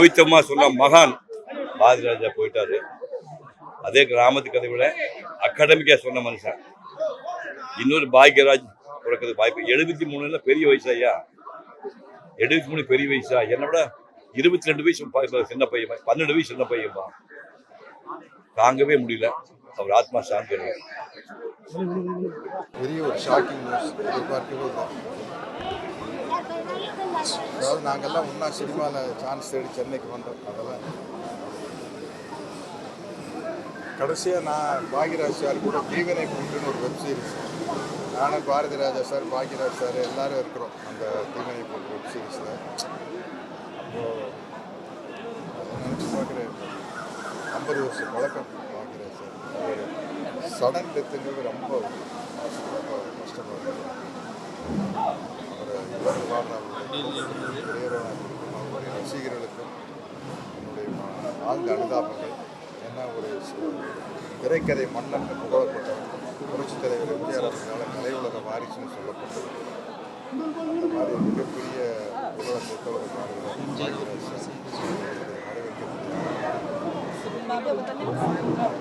கவித்தமா சொன்ன மகான் பாரதிராஜா போயிட்டாரு. அதே கிராமத்து கதை விட அகாடமிக்கா சொன்ன மனுஷன். இன்னொரு பாக்யராஜ் பிறக்கிறது வாய்ப்பு. 73 பெரிய வயசு ஐயா. 73 பெரிய வயசா? என்னை விட 22 வயசு சின்ன பையன், 12 வயசு சின்ன பையன்பா. தாங்கவே முடியல. அவர் ஆத்மா சாந்தி அடையும். பெரிய ஒரு ஷாக்கிங் நியூஸ், எதிர்பார்க்கவே இல்லை. அதாவது நாங்கள்லாம் ஒன்றா சினிமாவில் சான்ஸ் தேடி சென்னைக்கு வந்தோம். அதெல்லாம் கடைசியாக நான் பாக்யராஜ் சார் கூட தீவினை புரிந்துன்னு ஒரு வெப் சீரிஸ், நானும் பாரதிராஜா சார், பாக்யராஜ் சார் எல்லாரும் இருக்கிறோம் அந்த தீவினை புரிந்து வெப் சீரிஸில். அப்போது நினச்சி பார்க்குறேன், 50 வருஷம் பழக்கம் பாக்யராஜ் சார். சடன் டெத்துங்கிறது ரொம்ப கஷ்டமாக இருக்குது. அவரை இவ்வளவு வாழ்நாள் அவருடைய ரசிகர்களுக்கும் என்னுடைய ஆழ்ந்த அனுதாபங்கள். ஏன்னா ஒரு திரைக்கதை மன்னன் புகழப்பட்டவர், புரட்சித் தலைவர் எம்ஜிஆர் கலை உலக வாரிசுன்னு சொல்லப்பட்டது. அந்த மாதிரி மிகப்பெரிய புகழை பெற்றவர் பாரதிராஜ். வரவேற்க